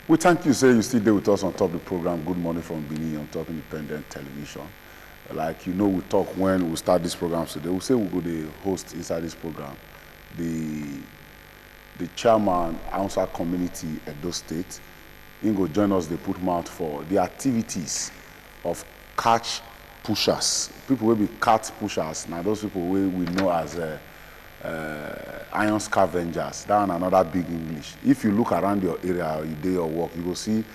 We thank you, say you still there with us on top of the program, Good Morning from Benin, on top independent television. Like you know, we talk when we start this program today. We say we go the host inside this program, the chairman, Hausa community Edo State. He go join us, they put mouth for the activities of catch pushers. People will be cat pushers. Now those people we know as iron scavengers. That's another big English. If you look around your area or you do your work, you will see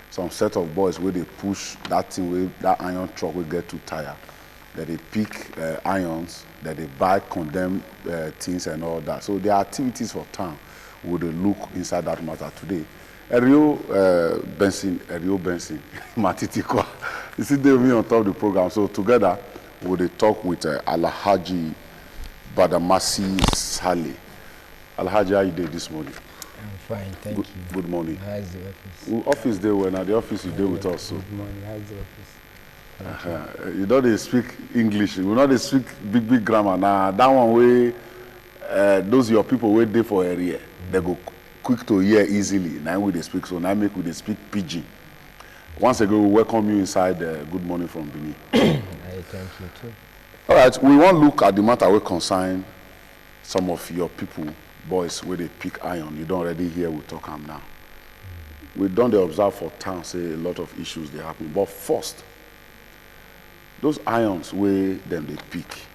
some set of boys where they push that thing where that iron truck will get too tired. That they pick irons, that they buy condemned things and all that. So the activities for town would look inside that matter today. Erio Benson, Matitikwa. You see, they will be on top of the program. So together, we will talk with Alhaji Badamasi Saleh. Alhaji, how you doing this morning? I'm fine, thank you. Good morning. How's the office? Office day when at the office you deal with us. So. Good morning, how's the office? You know they speak English. You know they speak big grammar. Now that one way, those your people wait there for area. They go quick to hear easily. Now we they speak, so now make we they speak PG. Once again, we welcome you inside Good Morning from Benin. I thank you too. All right, we want to look at the matter we concern some of your people, boys, where they pick iron. You don't already hear we talk them now. We don't observe for town, say a lot of issues they happen. But first, those irons where them they pick,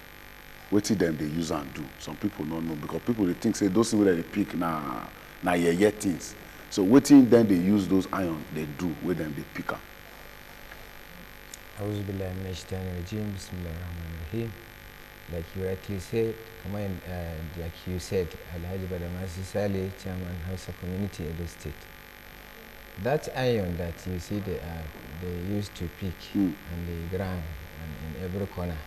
what them they use and do. Some people don't know because people they think say those things where they pick na yeah things. So what then they use those iron they do with them they pick up. Like you rightly said, like you said, Alhaji Badamasi Saleh, Chairman Hausa Community Edo State. That iron that you see they used to pick on the ground and in every corner.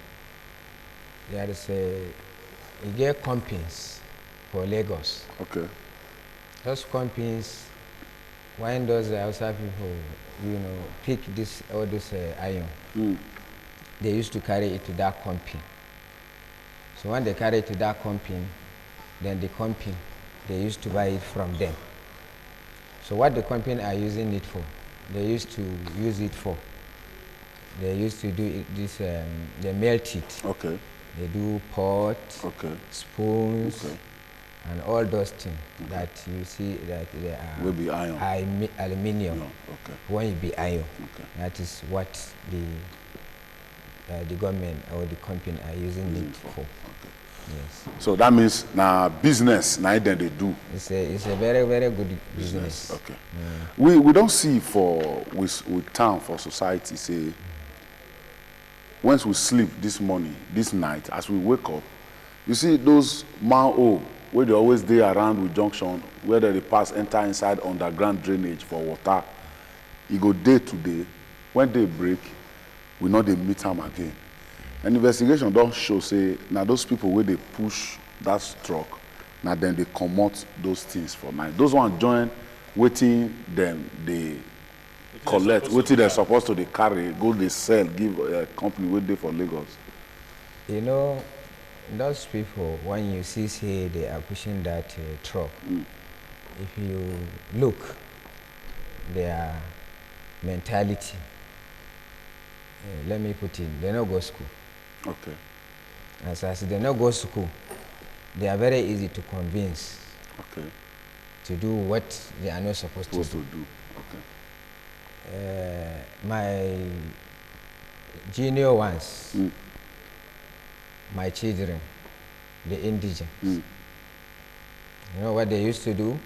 There is you get companies for Lagos. Okay. Those companies, when those Hausa people, pick all this iron, they used to carry it to that company. So when they carry it to that company, then the company, they used to buy it from them. So what the company are using it for, they used to use it for. They used to do it, they melt it. Okay. They do pots, spoons, and all those things that you see that they are will be iron. Aluminium. Okay. When it be iron, okay. That is what the government or the company are using it for. Okay. Yes. So that means now business, now then they do. It's a very, very good business. Okay. We don't see with town for society say once we sleep this morning, this night, as we wake up, you see those manhole where they always dey around with junction where they pass enter inside underground drainage for water. You go day to day. When they break, we know they meet them again. An investigation don't show say now those people where they push that truck, now then they comot those things for night. Those ones join waiting them they collect, waiting they're supposed to they carry, go they sell, give a company wait there for Lagos. You know, those people when you see say they are pushing that truck, if you look their mentality, let me put in, they don't go school. Okay. As I said, they don't go school. They are very easy to convince. Okay. To do what they are not supposed to do. Okay. My junior ones, my children, the indigents, you know what they used to do?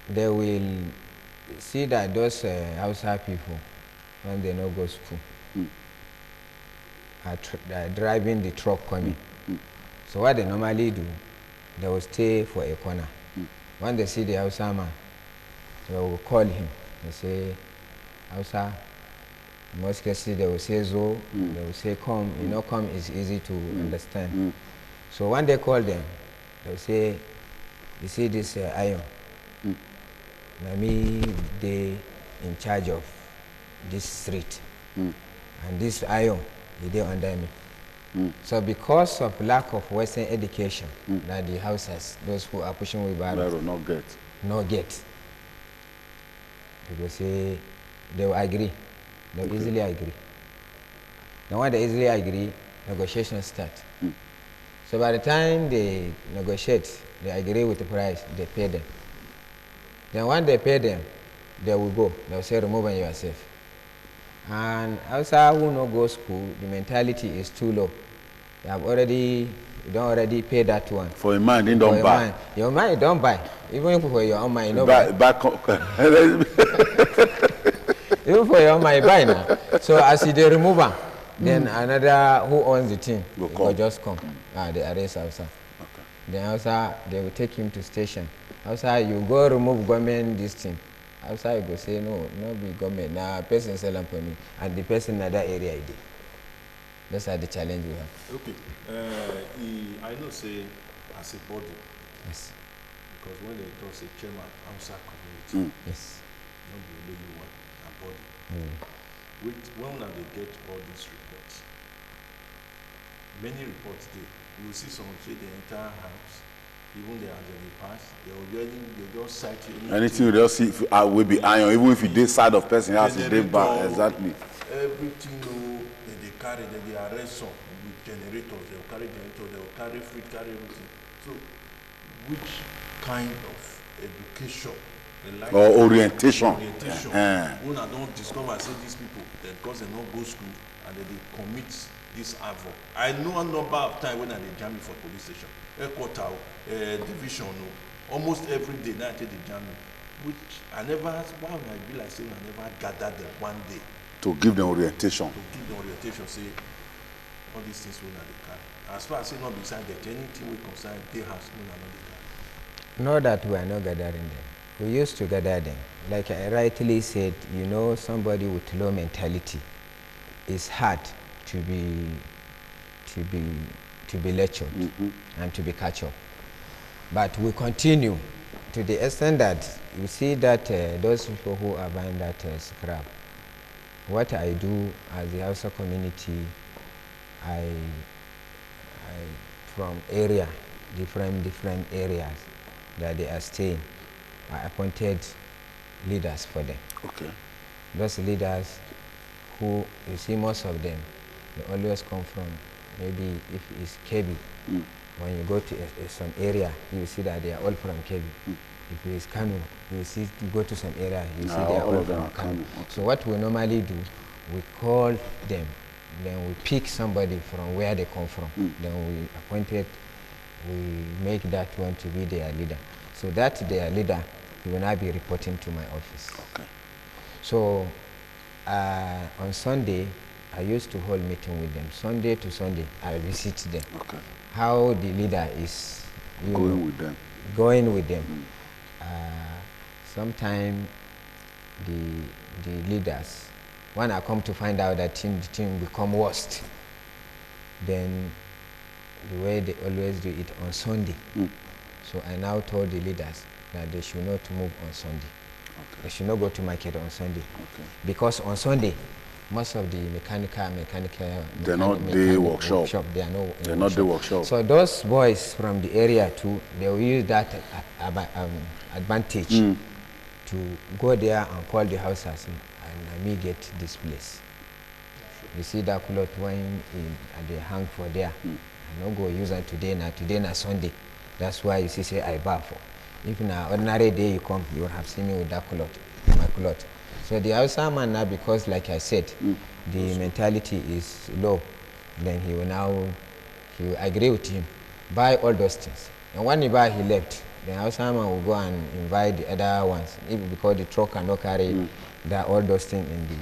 They will see that those Hausa people, when they don't go to school, are driving the truck coming. So what they normally do, they will stay for a corner. When they see the Hausa man, they will call him. They say, Hausa, in most cases they will say Zo, they will say come. You know, come is easy to understand. So when they call them, they will say, you see this iron, me they in charge of this street, and this iron, they under me. So because of lack of Western education that the houses, those who are pushing wheelbarrows, not get. they will say, they will agree. They will easily agree. Now when they easily agree, negotiations start. So by the time they negotiate, they agree with the price, they pay them. Then when they pay them, they will go. They will say, remove yourself. And outside who no go school, the mentality is too low. You don't already pay that one. For a man, they don't buy. Your mind don't buy. Even for your own mind, you don't buy. Even for your own mind, buy now. So as they remove them, then another who owns the thing will just come. They arrest outside. Okay. Then outside they will take him to station. Outside you go remove government this thing. Outside you go say no be government. Now person selling for me and the person in that area ID. Those are the challenge we have. Okay. I know say as a body. Yes. Because when they talk say chairman outside community. Yes. Not the only one a body. When they get all these reports, many reports you will see someone say the entire house, even the as they pass, they just cite anything you just see will be iron, even if you did side of person house is they back. Exactly. Everything they carry, they arrest some with generators, they will carry generators, they will carry food, carry everything. So which kind of education like or orientation. When I don't discover, say these people, because they don't go school and they commit this havoc. I know a number of times when they jam me for police station, headquarter, division, almost every day now they jam me. Which I never, why would I be like saying I never gathered them one day to give them orientation. To give them orientation, say all these things when they carry. As far as say not beside that, anything we concern, they have school and not they carry. Know that we are not gathering them. We used to gather them. Like I rightly said, somebody with low mentality is hard to be lectured and to be catch up. But we continue to the extent that you see that those people who are buying that scrap, what I do as the Hausa community, I from area, different areas that they are staying, I appointed leaders for them. Okay. Those leaders who, you see most of them, they always come from, maybe if it's Kebbi, when you go to some area, you see that they are all from Kebbi. If it's Kano, you go to some area, you see they are all from Kano. Okay. So what we normally do, we call them, then we pick somebody from where they come from, then we make that one to be their leader. So that their leader, he will now be reporting to my office. Okay. So on Sunday, I used to hold meeting with them. Sunday to Sunday, I visit them. Okay. How the leader is going with them. Sometimes the leaders, when I come to find out that the team become worst, then the way they always do it on Sunday. So I now told the leaders that they should not move on Sunday. Okay. They should not go to market on Sunday. Okay. Because on Sunday, most of the mechanical they're not the workshop. They're not the workshop. So those boys from the area too, they will use that advantage to go there and call the houses and let me get this place. You see that cloth when they hang for there. I don't go use it today na Sunday. That's why you see say I bar for. If na ordinary day you come, you will have seen me with that cloth, my cloth. So the Hausa man now, because like I said, the mentality is low, then he will agree with him, buy all those things. And when he buy, he left. Then Hausa man will go and invite the other ones, because the truck cannot carry all those things in the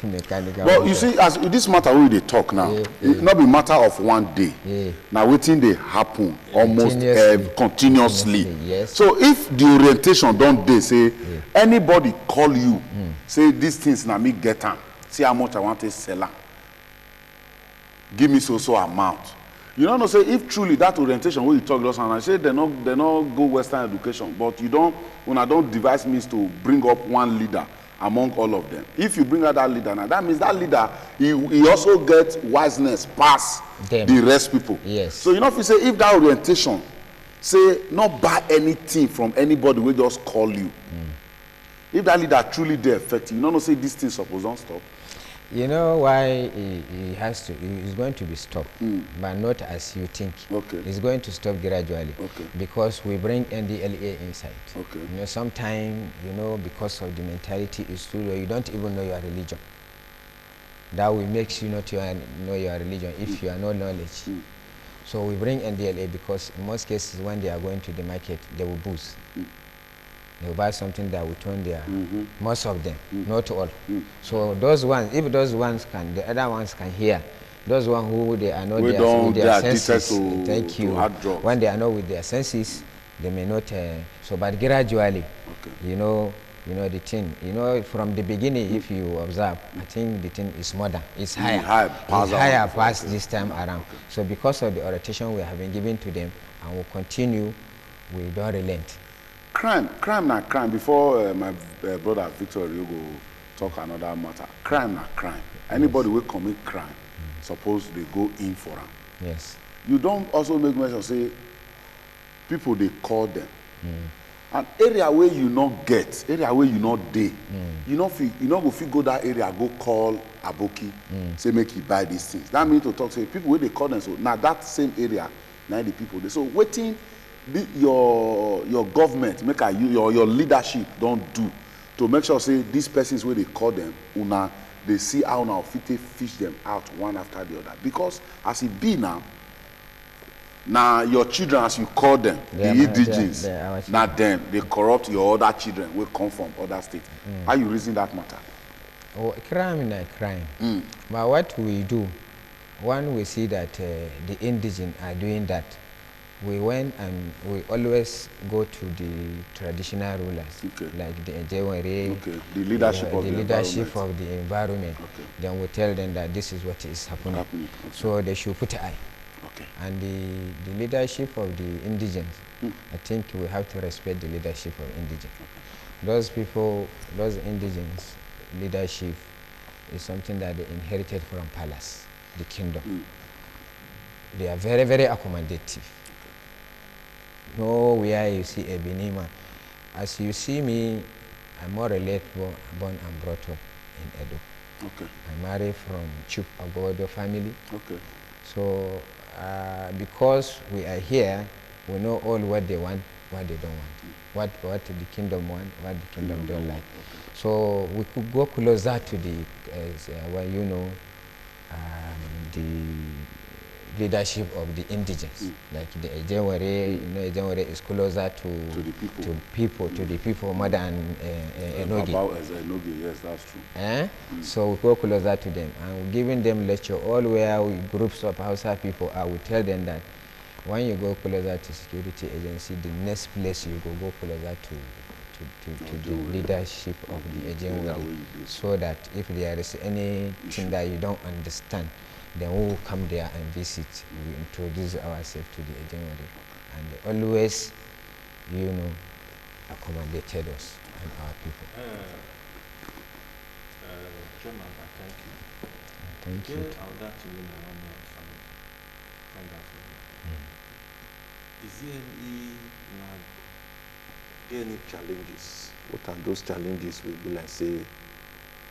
mechanical. Well, you see, as this matter we they talk now, it not be matter of one day. Now waiting they happen almost continuously. Yes. So if the orientation don't they say anybody call you, say these things na me get them, see how much I want to sell them. Give me so amount. You don't know, say if truly that orientation where you talk those and I say they not go Western education, but you don't when I don't devise means to bring up one leader among all of them. If you bring out that leader now, that means that leader he also gets wiseness past the rest people. Yes. So you know if you say if that orientation say not buy anything from anybody will just call you. If that leader truly dey effective, you know say these things suppose don't stop. You know why he has to? It's going to be stopped, but not as you think. Okay. It's going to stop gradually. Okay. Because we bring NDLA inside. Okay. You know, sometimes, you know, because of the mentality is too low, you don't even know your religion. That will make you not know your religion if you are no knowledge. So we bring NDLA because in most cases when they are going to the market, they will boost. They will buy something that will turn their, most of them, not all. So those ones, if those ones can, the other ones can hear. Those ones who they are not with their senses, thank you. When they are not with their senses, they may not. So, but gradually, you know the thing. You know, from the beginning, if you observe, I think the thing is modern. It's higher. It's higher past this time around. So, because of the orientation we have been given to them, and will continue, we don't relent. Crime na crime. Before my brother Victor Riogo talk another matter. Crime na crime. Anybody will commit crime, suppose they go in for them. Yes. You don't also make mention say people they call them. An area where you not get, area where you not dey, you not go fit go that area, go call Aboki, say make you buy these things. That means to talk say people where they call them, so now that same area, now the people they so waiting your government make your leadership don't do to make sure say these persons where they call them, una they see how now fit fish them out one after the other. Because as it be now your children, as you call them, the indigens, now them they corrupt your other children will come from other states. How you reason that matter? Oh, crime is a crime. But what we do, when we see that the indigens are doing that, we went and we always go to the traditional rulers, like the Gmfb, the leadership of the environment. Then we tell them that this is what is happening. So they should put an eye. And the leadership of the indigens, I think we have to respect the leadership of indigens. Those people, those indigens leadership is something that they inherited from palace, the kingdom. They are very, very accommodative. Nowhere you see a Benima. As you see me, I'm more or less born and brought up in Edo. I'm married from Chup Agodo family. So because we are here, we know all what they want, what they don't want, what the kingdom want, what the kingdom don't like. So we could go closer to the, the leadership of the indigens, like the Gmfb. Gmfb is closer to the people more than Enogi. Yes, that's true. So we go closer to them and we're giving them lecture all where groups of Hausa people are. We tell them that when you go closer to security agency, the next place you go closer to the leadership of the Gmfb, so that if there is anything that you don't understand, then we will come there and visit. We introduce ourselves to the Gmfb, and they always, accommodated us and our people. Chairman, thank you. Thank you. Is there any challenges? What are those challenges we be like say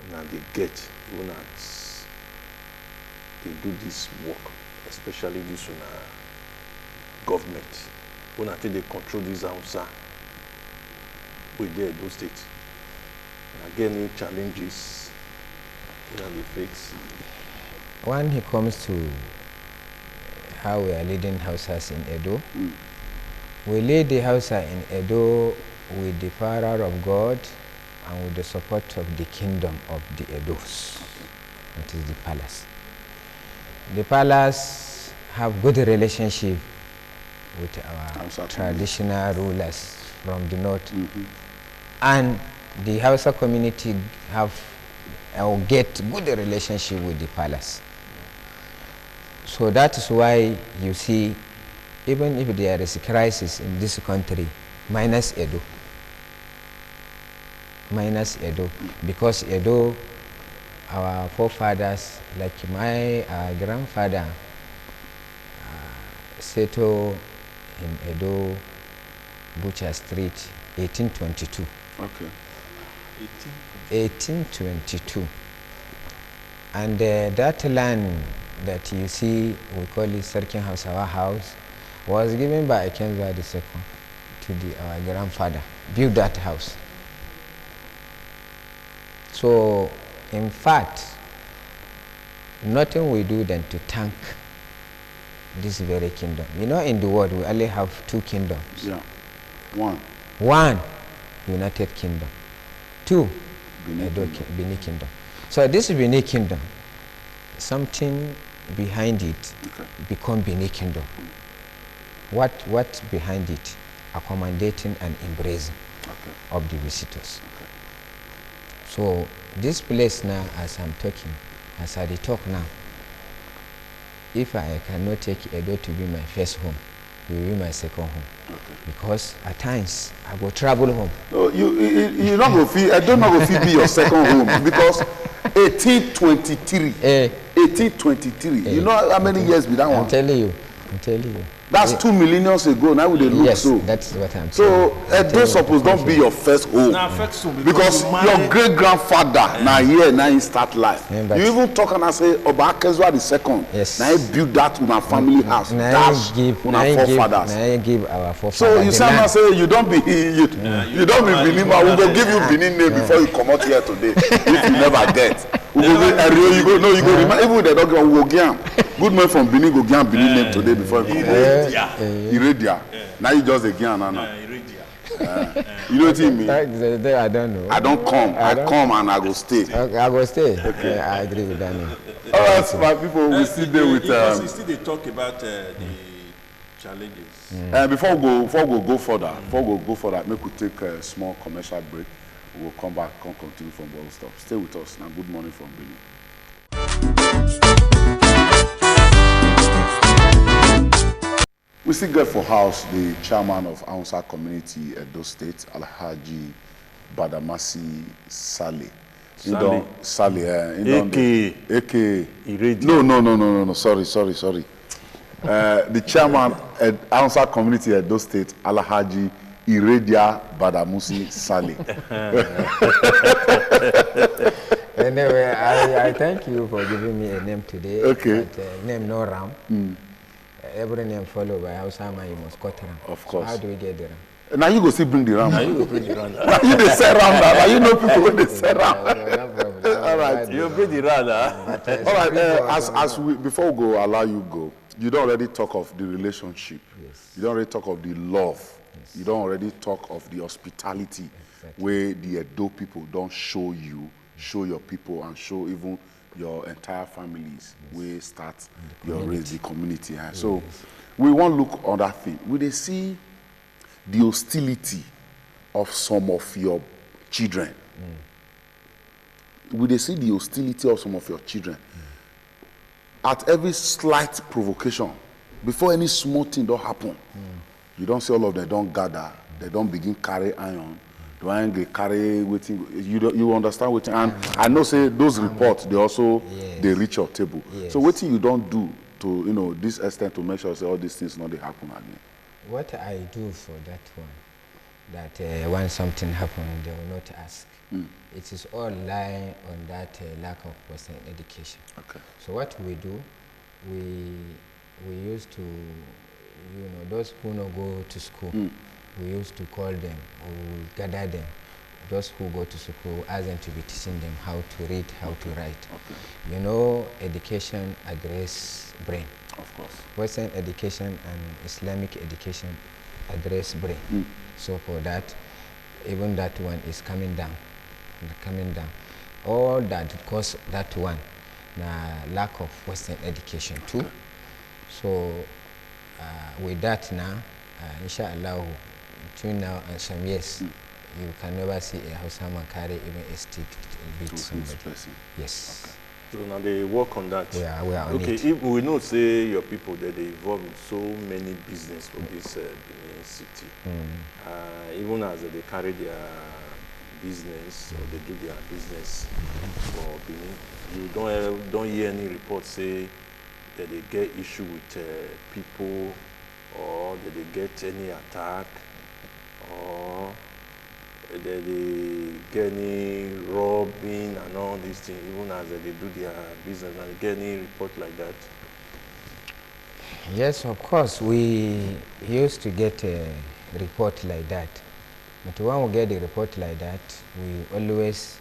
when they get when they do this work, especially this government, when until they control this Hausa with their those states? Again, any challenges they face? When it comes to how we are leading Hausas in Edo, we lead the Hausa in Edo with the power of God and with the support of the kingdom of the Edos, that is the palace. The palace have good relationship with our traditional rulers from the north, and the Hausa community have get good relationship with the palace. So that is why you see, even if there is a crisis in this country, minus Edo, because Edo, our forefathers, like my grandfather, settled in Edo, Butcher Street, 1822. 1822. And that land that you see, we call it Sarkin Hausawa House, was given by Gmfb II to our grandfather, built that house. So, in fact, nothing we do than to thank this very kingdom. You know, in the world, we only have 2 kingdoms. Yeah. One, United Kingdom. 2, Benin Kingdom. So this Benin Kingdom, something behind it become Benin Kingdom. What behind it? Accommodating and embracing of the visitors. So this place now, as I'm talking, as I talk now, if I cannot take Edo to be my first home, it will be my second home. Because at times I go travel home. No, you not go feel. I don't know if be your second home because 1823. 1823. You know how many years be that one? I'm telling you. That's 2 millennia ago. Now they look yes, so. That's what I'm so those suppose don't be your first home. Because your great grandfather now here now he start life. Yeah, you even talk and I say Oba Akezwa the second. Yes. Now he build that with our family house. That's with our forefathers. Now give our forefathers. So you say say you don't be you don't be Benin. We go give you Benin name before you come out here today. If you never get. You go remember even they don't go we go give good man from Benin go give Benin name today before you come out. Iradia. Now you just again now. You know what I mean? I don't know. I don't come. I come and I go stay. I go stay. Okay. I agree with that. All right, my people, we still there with. You still they talk about the challenges. Before we go further, make we take a small commercial break. We'll come back and continue from Ball Stop. Stay with us now. Good morning from Benin. We still get for house the chairman of Hausa community Edo State, Alhaji Badamasi Saleh. AKA No. Sorry. The chairman at Hausa community Edo State, Alhaji Iradia Badamusi Saleh. Anyway, I thank you for giving me a name today. Okay. But, name no ram. Every name followed by Hausa man, you must cut ram. Of course. So how do we get the ram? Now you go see bring the ram. Now you go bring the ram. Now you dey sell ram now. You know people when they sell ram. All right. You bring the ram All right. As we before we go allow you go, you don't already talk of the relationship. Yes. You don't already talk of the love. Yes. You don't already talk of the hospitality where the Edo people don't show you, show your people, and show even your entire families. We start your raise the community. So we won't look on that thing. We they see the hostility of some of your children. Will they see the hostility of some of your children? At every slight provocation, before any small thing don't happen, you don't see all of them don't gather, they don't begin carry iron, they carry waiting. You understand waiting, and I know say those reports they also they reach your table. Yes. So what you don't do to this extent to make sure say all these things not they happen again. What I do for that one, that when something happens, they will not ask. It is all lying on that lack of person education. Okay. So what we do, we used to, those who don't go to school, we used to call them, or we gather them. Those who go to school, ask them to be teaching them how to read, how to write. Okay. Education address brain. Of course. Western education and Islamic education address brain. So for that, even that one is coming down. All that because that one, lack of Western education too. So with that now, inshallah, between now and some years, you can never see a Hausa man carry even a stick to beat somebody. Yes. Okay. So now they work on that. We are on okay, it. if we know say your people that they involved in so many business for this Benin city. Even as they carry their business or they do their business for Benin, you don't hear any report say that they get issue with people or that they get any attack or they get any robbing and all these things, even as they do their business, and they get any report like that? Yes, of course, we used to get a report like that. But when we get a report like that, we always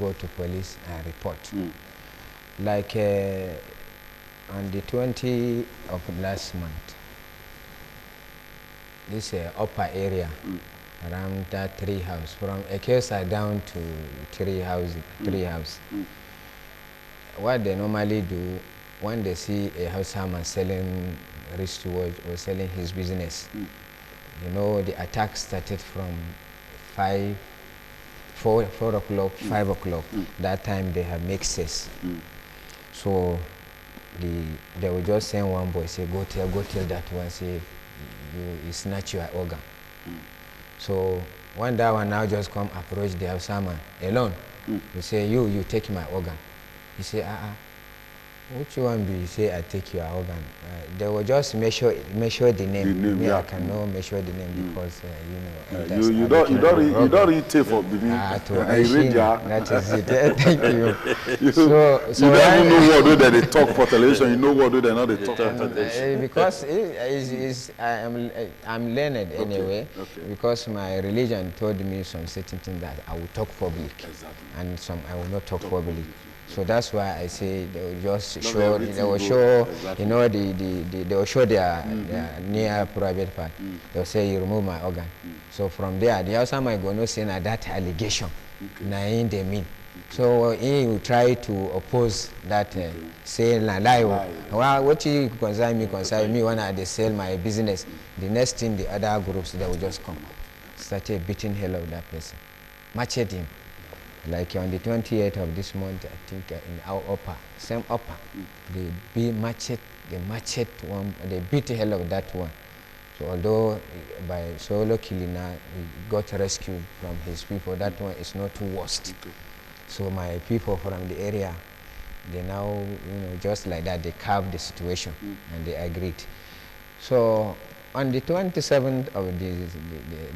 go to police and report. Like on the 20th of last month, this upper area around that tree house, from Ekesa down to tree house. What they normally do, when they see a houseman selling wristwatch or selling his business, you know, the attack started from 4 o'clock, 5 o'clock. That time they have mixes. So they will just send one boy, say, go tell that one, say, you snatch your organ. So when that one now just come approach the houseman alone, you say, you take my organ. He say, which one be? He say, I take your organ. They will just measure the name. Me, I cannot measure the name because you don't really take for Benin. That is it. Thank you. So you don't even know what they talk for television. You know what they not they talk for television. Because I'm learned anyway. Okay. Because my religion told me some certain things that I will talk public, and some I will not talk public. So that's why I say they will just show, they will show, you know, they will show their near private part. They will say, you remove my organ. So from there, the outside might go no say that allegation. Nain they mean. So he will try to oppose that, say lie. Well, what you concern me when I sell my business. The next thing, the other groups, they will just come, started beating hell of that person, matched him. Like on the 28th of this month, I think in our same upper, they matched one, they beat the hell of that one. So although so luckily now we got rescued from his people, that one is not too worst. So my people from the area, they now, just like that, they carved the situation and they agreed. So on the 27th of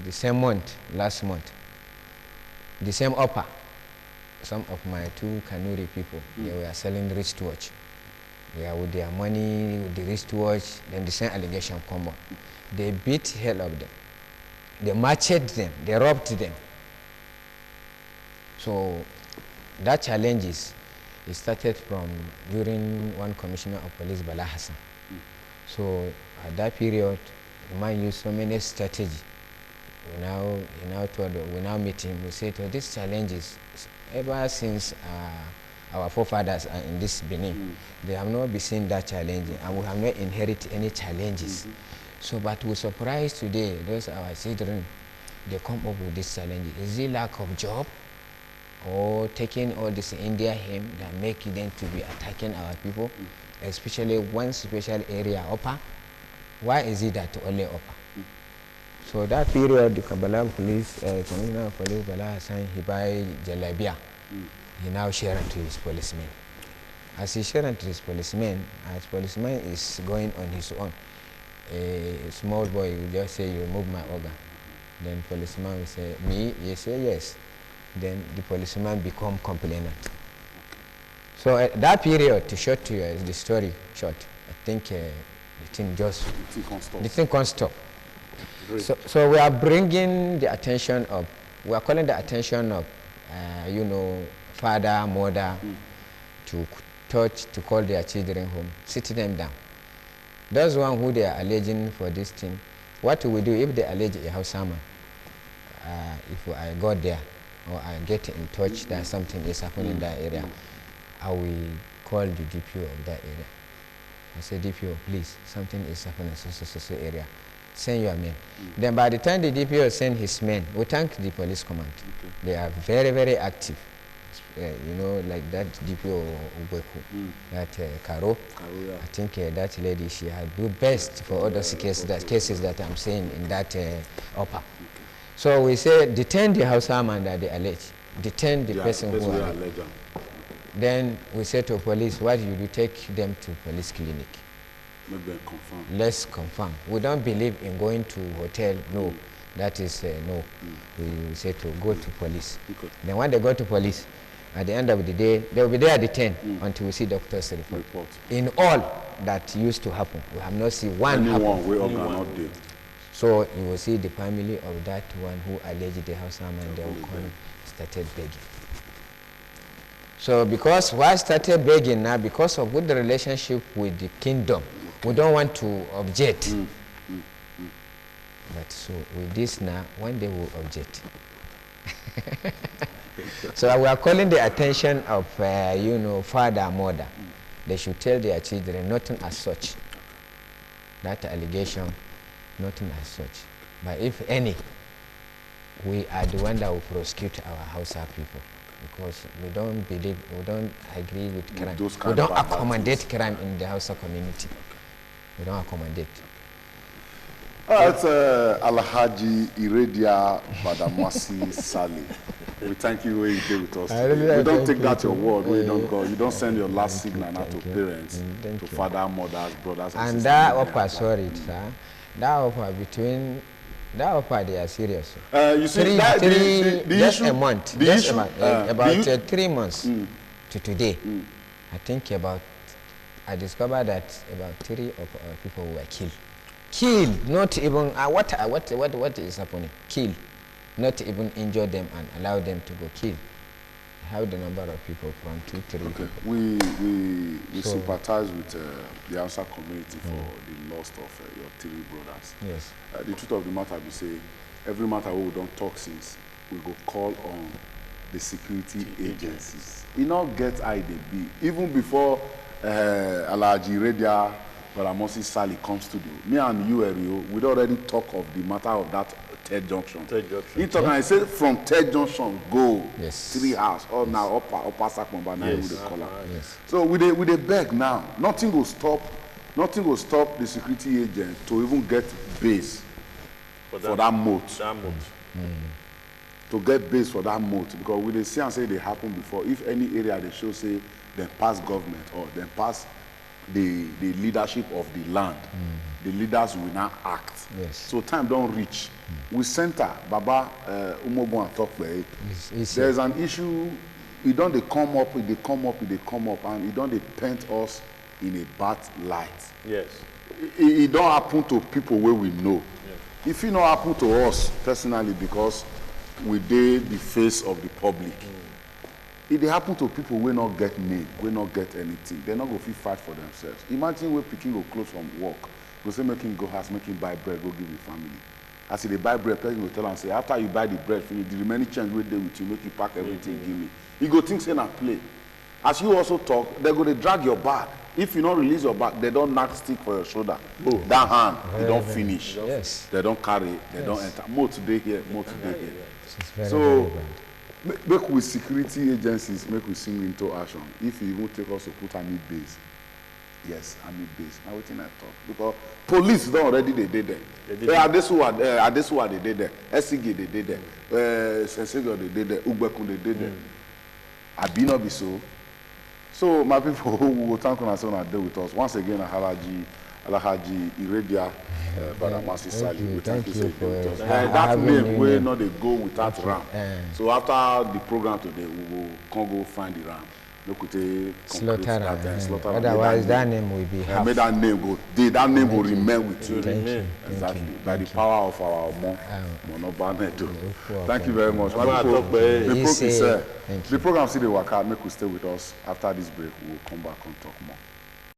the same month, last month, the same upper, some of my 2 Kanuri people, they were selling wristwatch. Yeah, with their money, with the wristwatch, then the same allegation come up. They beat hell of them. They matched them. They robbed them. So that challenges, it started from during one commissioner of police, Bala Hassan. So at that period, the man used so many strategies. We now meet him. We say to these challenges, ever since our forefathers are in this Benin, they have not been seeing that challenge, and we have not inherited any challenges. So, but we're surprised today, those our children, they come up with this challenge. Is it lack of job, or taking all this India hymn that make them to be attacking our people, especially one special area, upper? Why is it that only upper? So that period, the Kabbalah police, Commissioner of Police Bala Hassan, he buy Jalabia. He now share it to his policemen. As he share it to his policemen, as policeman is going on his own, a small boy will just say, you remove my organ. Then policeman will say, me? You say yes. Then the policeman become complainant. So at that period, to short to you the story short, I think the thing can't stop. So we are bringing the attention of, we are calling the attention of, father, mother, to call their children home, sit them down. Those one who they are alleging for this thing, what do we do if they allege a houseman? If I go there or I get in touch that something is happening in that area, I will call the DPO of that area. I say, DPO, please, something is happening in so area. Send your men. Then by the time the DPO send his men, we thank the police command. They are very, very active. Like that DPO Ubeku, that Karo. I think that lady, she had do best for all those cases that I'm saying in that upper. So we say, detain the houseman that they allege. Detain the person who allege. Then we say to police, what do you do? Take them to police clinic. Maybe confirm. Let's confirm. We don't believe in going to hotel. No. that is no. We say to go to police. Okay. Then when they go to police, at the end of the day, they will be there at the 10 until we see doctor's report. In all that used to happen, we have not seen one happen. We not there. So you will see the family of that one who alleged the house man, they will come, started begging. So because why started begging now, because of good relationship with the kingdom, we don't want to object. But so with this now, one day we'll object. So we are calling the attention of, father and mother. They should tell their children nothing as such. That allegation, nothing as such. But if any, we are the one that will prosecute our Hausa people. Because we don't believe, we don't agree with crime. We don't accommodate crime in the Hausa community. We don't accommodate. It's Alhaji Iradia Badamasi Sali. We thank you where you did with us. We don't take that your word where you don't go. You don't send your last signal now to parents, to father, mothers, brothers, and sisters. That offer, sorry, sir. That offer between, that offer they are serious. You see, just a month, about 3 months to today. I think I discovered that about 3 of our people were killed. Killed, not even, what is happening? Killed, not even injure them and allow them to go kill. I have the number of people from 2, 3 Okay. people. We sympathize with the Hausa community for the loss of your 3 brothers. Yes. The truth of the matter, we say, every matter we don't talk since, we go call on the security agencies. You not get IDB. Even before Alhaji Iradia Badamasi Sali comes to do, me and you, Erio, we'd already talk of the matter of that third junction. He talk and I said from third junction go 3 hours or now upper Sakmamba now with the color. So we they beg now. Nothing will stop the security agent to even get base for that moat. To get base for that moat, because we they see and say they happen before. If any area they show say they pass government or they pass the leadership of the land, the leaders will now act. So time don't reach. We center Baba Umogo and talk about it. There's an issue. It don't they come up, and it don't they paint us in a bad light. Yes. It don't happen to people where we know. If it not happen to us personally, because we did the face of the public. If they happen to people who not get name, will not get anything, they're not going to fight for themselves. Imagine where picking go close from work, go say make him go house, make him buy bread, go give the family. As they buy bread, person will tell and say, after you buy the bread, finish the remaining change with them with you, make you pack everything, give me. You go think say na play. As you also talk, they're going to drag your bag. If you don't release your bag, they don't knock stick for your shoulder. That hand, they don't finish. Yes. They don't carry, they don't enter. More today here, more today here. Very, so. very bad. Make with security agencies, make we sing into action. If you even take us to put army base, yes, army base. Now what I talk? Because police don't already they did there. Adesuwa they did there. SCG they did there. Sensego they did there. Ugbekun they did there. Abino be so. So my people who will thank you and so on with us. Once again, Alhaji Iradia Badamasi Sali. We thank you for that name where not they go without ram. So after the program today, we will go find the ram. Slaughter. Otherwise, that name will be half. May that name go. That name will remain with you. Exactly. By the power of our Monobanedo. Thank you very much. The program still work out. Make you stay with us. After this break, we will come back and talk more.